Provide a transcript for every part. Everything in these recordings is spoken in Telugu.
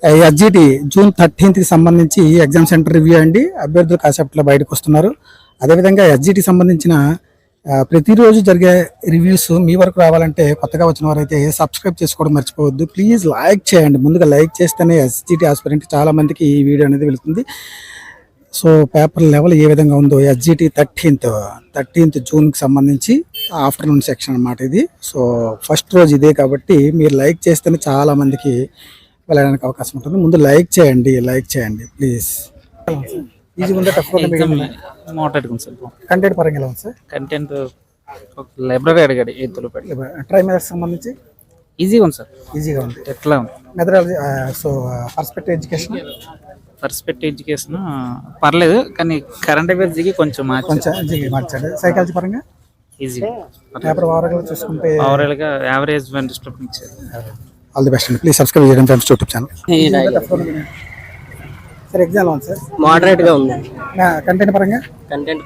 ఎస్జిటి జూన్ 13th కి సంబంధించి ఎగ్జామ్ సెంటర్ రివ్యూ అండి. అభ్యర్థులు కాసేపట్లో బయటకు వస్తున్నారు. అదేవిధంగా ఎస్జిటి సంబంధించిన ప్రతిరోజు జరిగే రివ్యూస్ మీ వరకు రావాలంటే కొత్తగా వచ్చిన వారైతే సబ్స్క్రైబ్ చేసుకోవడం మర్చిపోవద్దు. ప్లీజ్ లైక్ చేయండి. ముందుగా లైక్ చేస్తేనే ఎస్జిటి ఆస్పిరెంట్ చాలా మందికి ఈ వీడియో అనేది వెళుతుంది. సో పేపర్ లెవెల్ ఏ విధంగా ఉందో ఎస్జిటి 13th జూన్కి సంబంధించి ఆఫ్టర్నూన్ సెక్షన్ అన్నమాట ఇది. సో ఫస్ట్ రోజు ఇదే కాబట్టి మీరు లైక్ చేస్తేనే చాలా మందికి వెళ్ళడానికి అవకాశం ఉంటుంది. ముందు లైక్ చేయండి ప్లీజ్. ఈజీగా ఉందా టఫ్ కంటెంట్ పరంగా ఎలా ఉంది సార్? కంటెంట్ లైబ్రరీ అడిగాడు ట్రై మెథడ్స్ సంబంధించి ఈజీగా ఉంది సార్. ఈజీగా ఉంది. ఎట్లా ఉంది మెథడాలజీ? సో పర్స్పెక్టివ్ ఎడ్యుకేషన్ పర్లేదు, కానీ కరెంట్ అఫైర్స్ కి కొంచెం మార్చాడు. సైకాలజీ పరంగా ఈజీ. పేపర్ ఓవరాల్ గా చూసుకుంటే ఓవరాల్ గా యావరేజ్ డిస్ట్రిబ్యూషన్ ఇచ్చారు. ఆల్ ది బెస్ట్ అండి. ప్లీజ్ సబ్స్క్రైబ్ చేయండి friends YouTube channel. Sir exam ఉంది సార్? మోడరేట్ గా ఉంది. కంటెంట్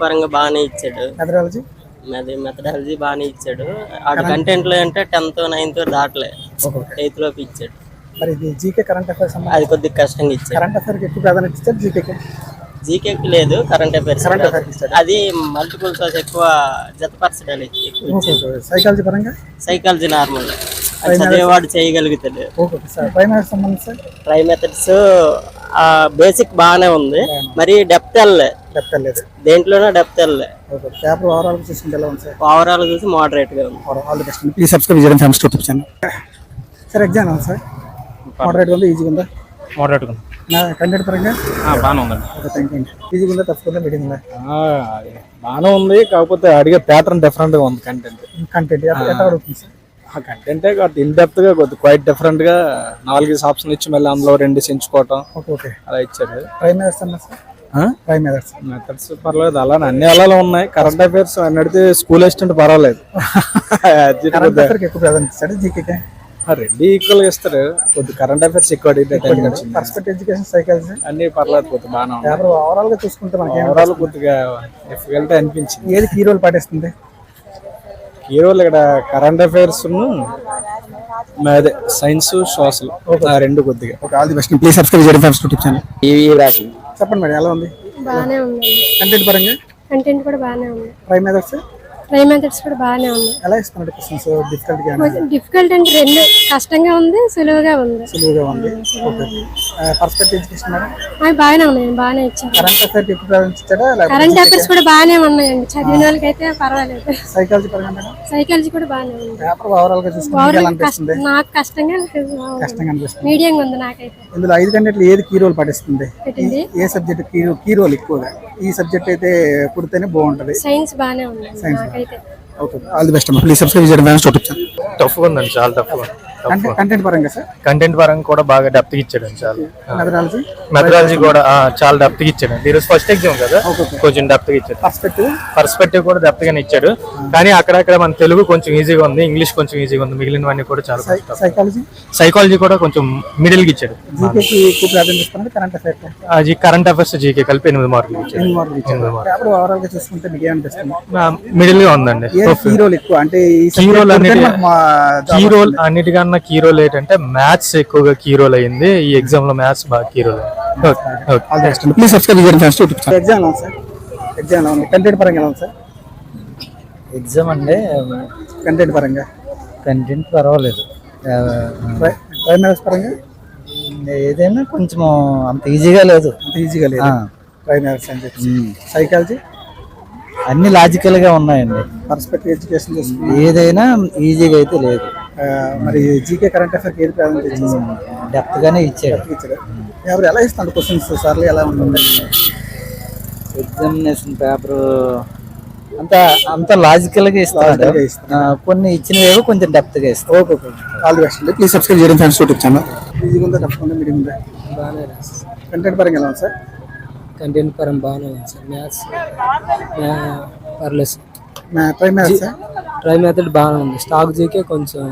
పరంగా బాగానే ఇచ్చాడు. మెథడాలజీ బాగానే ఇచ్చాడు. ఆడు కంటెంట్ లో అంటే 10th 9th దాటలే, 8th లోపు ఇచ్చాడు. మరి ఇది జీకే కరెంట్ అఫైర్స్ అది కొద్దిగా కష్టంగా ఇచ్చాడు. కరెంట్ అఫైర్స్ ఎక్కువ ప్రాధాన్యత ఇచ్చారు, జీకేకి లేదు. కరెంట్ అఫైర్స్ అది మల్టిపుల్ చాయిస్ ఎక్కువ జతపరచడాలి. సైకాలజీ నార్మల్ చదివేవాడు చేయగలుగుతాడు. ట్రై మెథడ్స్ బేసిక్ బాగానే ఉంది, మరి డెప్త్ వెళ్ళలేదు. దేంట్లోనే డెప్త్ వెళ్ళలే. ఓవరాల్ చూసి మోడరేట్ గా ఉంది. ప్లీజ్ సబ్స్క్రైబ్ చేయండి friends YouTube channel. Sir exam ఉంది సార్? మోడరేట్ ఉందా, ఈజీగా ఉందా? మోడరేట్ గా కంటెంట్ పరంగా బాగానే ఉందండి. ఈజీగా ఉందా, టఫ్ ఉందా, మీడియం ఉందా? బాగానే ఉంది, కాకపోతే అడిగే ప్యాటర్న్ డిఫరెంట్ గా ఉంది. కంటెంట్ ఎట్లా అడుగుతుంది సార్? కంటెంటే ఇన్ డెప్త్ గా కొద్దిగా క్వైట్ డిఫరెంట్ గా 4 ఆప్షన్ ఇచ్చి మళ్ళీ అందులో 2 ఎంచుకోవటం అలా ఇచ్చారు. మెథడ్స్ పర్లేదు, అలా అన్ని అలానే ఉన్నాయి. కరెంట్ అఫైర్స్ అడిగితే స్కూల్ అసిస్టెంట్ పర్వాలేదు. రెండు ఈక్వల్ గా ఇస్తారు. కొద్దిగా కరెంట్ అఫైర్స్ ఎక్కువ అడిగితే అన్ని పర్లేదు, కొద్దిగా బాగానే ఉన్నాయి. ఓవరాల్ గా చూసుకుంటే ఓవరాల్ కొద్దిగా డిఫికల్ట్ అనిపించింది. ఏది కీ రోల్ పాటిస్తుంది? ఈ రోజు ఇక్కడ కరెంట్ అఫైర్స్ అదే సైన్స్ సోషల్ రెండు కొద్దిగా. All the best. Please subscribe చేయండి ఫ్రెండ్స్ యూట్యూబ్ ఛానల్. చెప్పండి మేడం, ఎలా ఉంది? బాగానే ఉంది. కంటెంట్ పరంగా కంటెంట్ కూడా బాగానే ఉంది. ట్రై మెథడ్స్ కూడా బాగానే ఉంది. ఎలా ఇస్తున్నారు క్వశ్చన్స్? డిఫికల్ట్ అంటే రెండు కష్టంగా ఉంది, సులువుగా ఉంది. పర్స్పెక్టివ్ ఎడ్యుకేషన్ మేడం అవి బాగానే ఉన్నాయి, బాగానే ఇచ్చారు. కరెంట్ అఫైర్స్ ఎక్కువ ప్రాధాన్యత ఇచ్చాడా? కరెంట్ అఫైర్స్ కూడా బాగానే ఉన్నాయండి, చదివిన వాళ్ళకైతే పర్వాలేదు. సైకాలజీ పరంగా మేడం? సైకాలజీ కూడా బాగానే ఉంది. పేపర్ ఓవరాల్ గా చూసుకుంటే ఎలా అనిపిస్తుంది? నాకు కష్టంగా అనిపిస్తుంది. మీడియంగా ఉంది నాకైతే. ఇందులో 5 కంటెంట్లు ఏది కీ రోల్ పాటిస్తుంది? ఏ సబ్జెక్ట్ కీ రోల్ ఎక్కువగా? ఈ సబ్జెక్ట్ అయితే పుడితేనే బాగుంటది. సైన్స్ బాగానే ఉంది నాకైతే. ఓకే, ఆల్ ది బెస్ట్ అమ్మా. ప్లీజ్ సబ్స్క్రైబ్ చేయండి ఫ్రెండ్స్ యూట్యూబ్ ఛానల్. టఫ్ ఉందండి, చాలా టఫ్. కంటెంట్ పరంగా సార్? కంటెంట్ పరంగా కూడా బాగా డెప్త్ ఇచ్చాడు. చాలా మెథడాలజీ కూడా చాలా డెప్త్ ఇచ్చాడు. ఈరోజు ఫస్ట్ ఎగ్జామ్ కదా, కొంచెం డెప్త్ ఇచ్చాడు. పర్స్పెక్టివ్ కూడా డెప్త్ గానే ఇచ్చాడు, కానీ అక్కడక్కడ మన తెలుగు కొంచెం ఈజీగా ఉంది, ఇంగ్లీష్ కొంచెం ఈజీగా ఉంది, మిగిలినవన్నీ కూడా చాలా. సైకాలజీ కూడా కొంచెం మిడిల్ గా ఇచ్చాడు. కరెంట్ అఫైర్స్ జీకే కలిపి 8 మార్కులు ఇచ్చాడు. మిడిల్ గా ఉందండి. అన్నిటికన్నా కీ రోల్ ఏంటంటే మ్యాథ్స్ ఎక్కువగా కీ రోల్ అయింది. ఈ ఎగ్జామ్ లో మ్యాథ్స్ బాగా కీ రోల్ అయింది. ప్లీజ్ సబ్స్క్రైబ్ చేయండి ఫ్రెండ్స్ యూట్యూబ్ ఛానల్. ఎగ్జామ్ ఉంది. కంటెంట్ పరంగా ఎలా ఉంది సార్? ఎగ్జామ్ అంటే కంటెంట్ పరంగా కంటెంట్ పర్వాలేదు. ట్రై మెథడ్స్ పరంగా ఏదైనా కొంచెం అంత ఈజీగా లేదు. ట్రై మెథడ్స్ అని చెప్పి. సైకాలజీ అన్ని లాజికల్ గా ఉన్నాయండి. పర్స్పెక్టివ్ ఎడ్యుకేషన్ ఏదైనా ఈజీగా అయితే లేదు. మరి జీకే కరెంట్ అఫైర్స్ ఏది ప్రాధాన్యత? డెప్త్ గానే ఇచ్చాడు. ఎవరు ఎలా ఇస్తాడు క్వశ్చన్స్? సార్లు ఎలా ఉంటుంది? ఎగ్జామినేషన్ పేపర్ అంత లాజికల్ గా ఇస్తాడు. కొన్ని ఇచ్చినవేవో కొంచెం డెప్త్ గా ఇస్తాడు. Okay, all the best. Please subscribe చేయండి ఫ్రెండ్స్ యూట్యూబ్ ఛానల్. ఈజీగా ఉందా, టఫ్ ఉందా, మీడియం ఉందా? కంటెంట్ పరంగా ఎలా ఉంది సార్? కంటెంట్ పరంగా బాగానే ఉంది సార్. మ్యాథ్స్ పర్లేదు. ట్రై మెథడ్ బాగానే ఉంది. స్టాక్ జీకే కొంచెం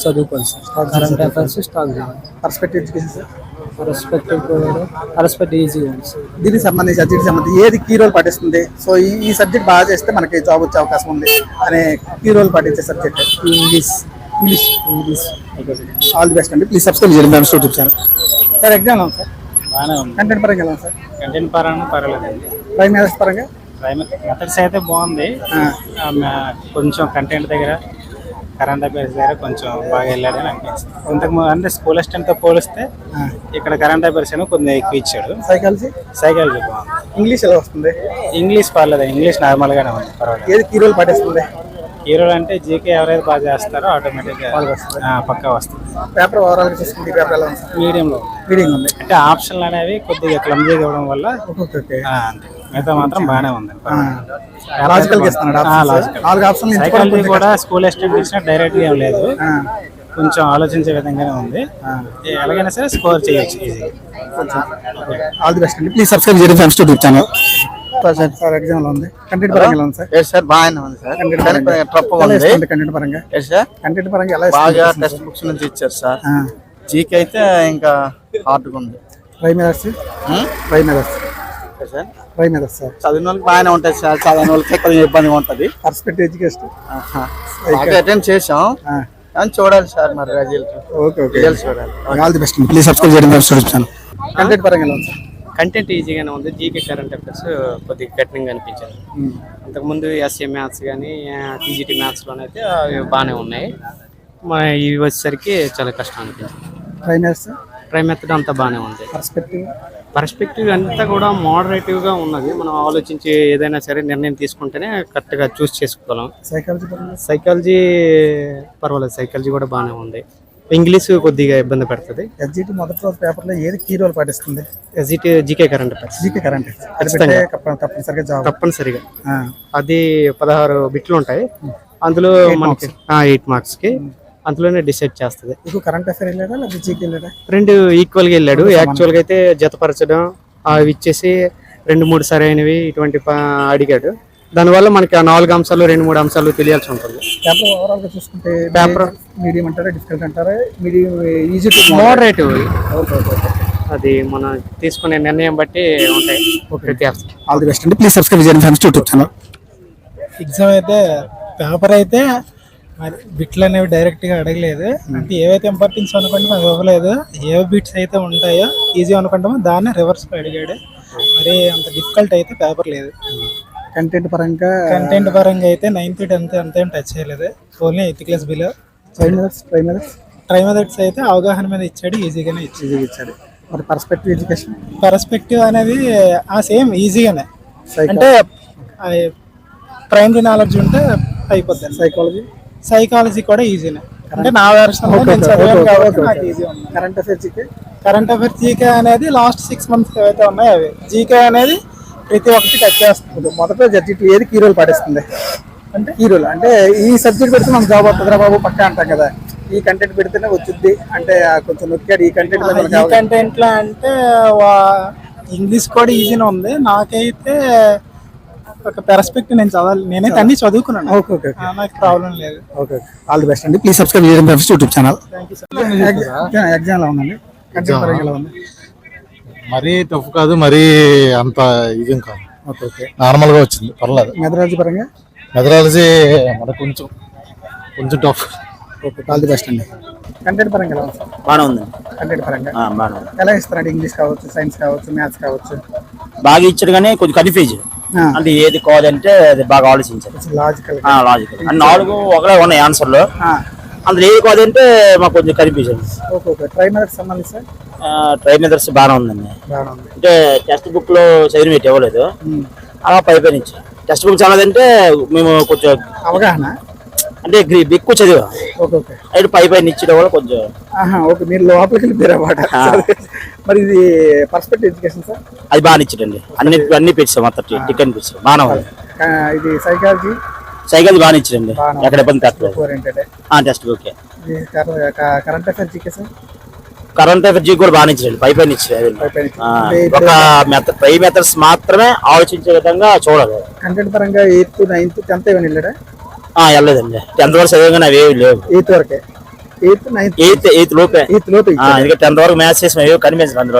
చదువుకోవాలి sir. Current affairs stock GK. Perspective education sir? Perspective ఈజీగా ఉంది సార్. దీనికి సంబంధించి సబ్జెక్ట్ సంబంధించి ఏది కీ రోల్ పాటిస్తుంది? సో ఈ సబ్జెక్ట్ బాగా చేస్తే మనకి జాబ్ వచ్చే అవకాశం ఉంది అనే కీ రోల్ పాటించే subject? English. All the best అండి. ప్లీజ్ సబ్స్క్రైబ్ చేయండి family YouTube channel. Sir exam ఎలా ఉంది సార్? బాగానే ఉంది. కంటెంట్ పరంగా ఎలా ఉంది సార్? కంటెంట్ పరంగా పర్వాలేదండి. ప్రైమ్ మెథడ్స్ పరంగా మెథడ్స్ అయితే బాగుంది. కొంచెం కంటెంట్ దగ్గర కరెంట్ అఫైర్స్ దగ్గర కొంచెం బాగా వెళ్ళాడని అనిపిస్తుంది. ఇంతకుముందు అంటే స్కూల్ అసిస్టెంట్తో పోలిస్తే ఇక్కడ కరెంట్ అఫైర్స్ ఏమో కొద్దిగా ఎక్కువ ఇచ్చాడు. సైకాలజీ బాగుంది. ఇంగ్లీష్ ఎలా వస్తుంది? ఇంగ్లీష్ పర్లేదు, ఇంగ్లీష్ నార్మల్గానే ఉంది, పర్వాలేదు. ఏది కీ రోల్ పాటిస్తుంది? హీరోలు అంటే జీకే ఎవరైతే బాగా చేస్తారో ఆటోమేటిక్గా పక్కా వస్తుంది. పేపర్ ఓవరాల్ గా చూసుకుంటే పేపర్ ఎలా ఉంది? మీడియంలో రీడింగ్ ఉంది. అంటే ఆప్షన్లు అనేవి కొద్దిగా క్లమ్జీగా ఇవ్వడం వల్ల ఓకే. అంతే, మిగతా మాత్రం బాగానే ఉంది. లాజికల్ గా ఇస్తున్నాడు. నాలుగు ఆప్షన్లు సైకాలజీ కూడా స్కూల్ అసిస్టెంట్ ఇచ్చిన డైరెక్ట్ గా ఏం లేదు, కొంచెం ఆలోచించే విధంగానే ఉంది. ఎలాగైనా సరే స్కోర్ చేయొచ్చు ఈజీగా. ఆల్ ది బెస్ట్ అండి. ప్లీజ్ సబ్స్క్రైబ్ చేయండి family YouTube channel. Sir exam లో ఉంది. కంటెంట్ పరంగా ఎలా ఉంది సార్? సార్ బాగానే ఉంది సార్. కంటెంట్ పరంగా కంటెంట్ పరంగా ఎలా బాగా టెక్స్ట్ బుక్స్ నుంచి ఇచ్చారు సార్. జీకే అయితే ఇంకా హార్డ్గా ఉంది. ప్రైమ్ మెథడ్స్ సార్ చదివిన వాళ్ళకి బాగానే ఉంటుంది సార్, చదివిన వాళ్ళకి కొంచెం ఇబ్బందిగా ఉంటుంది. పర్స్పెక్టివ్ ఎడ్యుకేషన్ అటెండ్ చేసాం కానీ చూడాలి సార్ మరి రిజల్ట్. ఓకే చూడాలి. All the best. Please subscribe చేయండి ఫ్యామిలీ యూట్యూబ్ ఛానల్. కంటెంట్ పరంగా ఎలా ఉంది సార్? కంటెంట్ ఈజీగానే ఉంది. జీకే కరెంట్ అఫైర్స్ కొద్దిగా కఠినంగా అనిపించారు. అంతకుముందు ఎస్ఏ మ్యాథ్స్ కానీ టీజీటీ మ్యాథ్స్లోనైతే అవి బాగానే ఉన్నాయి. ఇవి వచ్చేసరికి చాలా కష్టం అనిపించింది. ప్రైమ్ మెథడ్ అంతా బాగానే ఉంది. పర్స్పెక్టివ్ అంతా కూడా మోడరేటివ్గా ఉన్నది. మనం ఆలోచించి ఏదైనా సరే నిర్ణయం తీసుకుంటేనే కరెక్ట్గా చూస్ చేసుకోగలం. సైకాలజీ పర్వాలేదు, సైకాలజీ కూడా బాగానే ఉంది. ఇంగ్లీష్ కొద్దిగా ఇబ్బంది పెడుతుంది. ఎస్జిటి మొదటి రోజు పేపర్లో ఏది కీ రోల్ పాటిస్తుంది? SGT GK current affairs. తప్పనిసరిగా అది 16 బిట్లు ఉంటాయి, అందులో మనకి 8 మార్క్స్ కి అందులోనే డిసైడ్ చేస్తుంది. కరెంట్ అఫైర్ వెళ్ళాడా లేదా జీకే వెళ్ళాడా? రెండు ఈక్వల్ గా వెళ్ళాడు. యాక్చువల్ గా అయితే జతపరచడం అవి ఇచ్చేసి 2-3 సరైనవి ఇటువంటి అడిగాడు. దానివల్ల మనకి ఆ 4 అంశాలు 2-3 అంశాలు తెలియాల్సి ఉంటుంది. పేపర్ ఓవరాల్ గా చూసుకుంటే పేపర్ మీడియం అంటారా డిఫికల్ట్ అంటారా? Medium easy to moderative. అది మనం తీసుకునే నిర్ణయం బట్టి ఉంటాయి. ఆల్ ది బెస్ట్ అండి. ప్లీజ్ సబ్స్క్రైబ్ చేయండి ఫ్యామిలీ యూట్యూబ్ ఛానల్. ఎగ్జామ్ అయితే పేపర్ అయితే మరి బిట్లు అనేవి డైరెక్ట్ గా అడగలేదు. అంటే ఏవైతే ఇంపార్టెన్స్ అనుకుంటే మాకు ఇవ్వలేదు. ఏ బిట్స్ అయితే ఉంటాయో ఈజీ అనుకుంటామో దాన్ని రివర్స్ అడిగాడు. మరి అంత డిఫికల్ట్ అయితే పేపర్ లేదు. కంటెంట్ పరంగా అయితే 9th 10th అంతా ఏం టచ్ చేయలేదు. Only 8th class below. Try methods అయితే అవగాహన మీద ఇచ్చాడు, ఈజీగానే ఇచ్చాడు. మరి పర్స్పెక్టివ్ ఎడ్యుకేషన్ పర్స్పెక్టివ్ అనేది సేమ్ ఈజీగానే. అంటే ప్రైమరీ నాలెడ్జ్ ఉంటే అయిపోద్ది. సైకాలజీ కూడా ఈజీనే. అంటే నా వెర్షన్ కరెంట్ అఫైర్స్ జీకే అనేది లాస్ట్ 6 months ఏవైతే ఉన్నాయో అవి. జీకే అనేది ప్రతి ఒక్కటి టచ్ చేస్తుంది. మొదట జడ్జిట్ ఏది కీ రోల్ పాటిస్తుంది? అంటే కీ రోల్ అంటే ఈ సబ్జెక్ట్ పెడితే మనకు జాబ్ వస్తుందిరా బాబు పక్కా అంటాం కదా, ఈ కంటెంట్ పెడితేనే వచ్చింది అంటే కొంచెం నొక్కాడు ఈ కంటెంట్ లో. అంటే ఇంగ్లీష్ కూడా ఈజీనే ఉంది. నాకైతే ఒక పర్స్పెక్టివ్ నేను చదవాలి, నేనైతే అన్ని చదువుకున్నాను. నాకు ప్రాబ్లం లేదు. ఆల్ ది బెస్ట్ అండి. ప్లీజ్ సబ్స్క్రైబ్ చేయండి యూట్యూబ్ ఛానల్. ఎగ్జామ్ ఎలా ఉందండి? కంటెంట్ పరంగా ఎలా ఉంది? మరీ టఫ్ కాదు, మరీ అంత ఇదేం కాదు, నార్మల్ గా వచ్చింది, పర్లేదు. మెథడాలజీ మన కొంచెం టఫ్. ఆల్ ది బెస్ట్ అండి. కంటెంట్ పరంగా ఎలా ఉంది? బాగానే ఉంది. కంటెంట్ పరంగా ఎలా ఇస్తారండి? ఇంగ్లీష్ కావచ్చు, సైన్స్ కావచ్చు, మ్యాథ్స్ కావచ్చు. బాగా ఇచ్చాడు కానీ కొంచెం కన్ఫ్యూజ్ అంటే ఏది కాదంటే అది బాగా ఆలోచించారు. లాజికల్ అంటే 4 ఒకటే ఉన్నాయి ఆన్సర్లు, అందులో ఏది కాదంటే మాకు కొంచెం కన్ఫ్యూజన్. ట్రై మెథడ్స్ సంబంధించి ట్రై మెథడ్స్ బాగానే ఉందండి. అంటే టెక్స్ట్ బుక్ లో చదివి పెట్టి ఇవ్వలేదు, అలా పై నుంచి టెక్స్ట్ బుక్ చదవదంటే మేము కొంచెం అవగాహన అంటే ఎక్కువ చదివా అయితే పై ఇచ్చడం వల్ల కొంచెం మీరు లోపలికి వెళ్ళిపోయారన్నమాట. మరి ఇది పర్స్పెక్టివ్ ఎడ్యుకేషన్ సార్ అది బాగా ఇచ్చాడండి. అన్ని పెట్టాం మొత్తం టికెట్ పెట్టాం బాగానే ఉంది. ఇది సైకాలజీ బాగా ఇచ్చాడండి, ఎక్కడ ఇబ్బంది పెట్టలేదు. Text book current affairs GK sir current affair GK కూడా బాగా ఇచ్చాడు, పై ఇచ్చాడు. ఒక పై మెథడ్స్ మాత్రమే ఆలోచించే విధంగా చూడాలి. కంటెంట్ పరంగా 8th 9th 10th ఏమైనా వెళ్ళాడా? వెళ్ళలేదండి. 10th వరకు చదివగానే అవి ఏవి లేవు. 8th వరకే. 8th లోపే. లోపే ఇంకా 10th వరకు మ్యాథ్స్ చేసిన ఏవి కనిపించదు అందులో.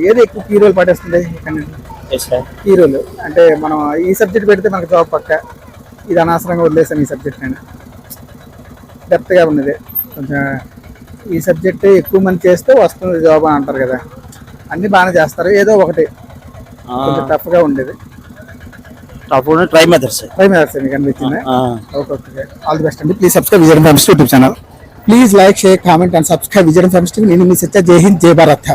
ఏది ఎక్కువ కీ రోల్ పాటిస్తుంది? కీ రోల్ అంటే మనం ఈ సబ్జెక్ట్ పెడితే మనకు జాబ్ పక్క, ఇది అనవసరంగా వదిలేసాను ఈ సబ్జెక్ట్ నేను డెప్త్ గా ఉన్నది. కొంచెం ఈ సబ్జెక్ట్ ఎక్కువ మంది చేస్తే వస్తుంది జాబ్ అని అంటారు కదా, అన్ని బాగానే చేస్తారు, ఏదో ఒకటి కొంచెం టఫ్గా ఉండేది. ట్రై మెథడ్స్ ట్రై మెథడ్స్ మీకు అనిపించింది. Okay okay, all the best అండి. Please subscribe Vijayan farms YouTube channel. Please like, share, comment and subscribe Vijayan farms. నేను మీ సత్య. జై హింద్, జై భారత్.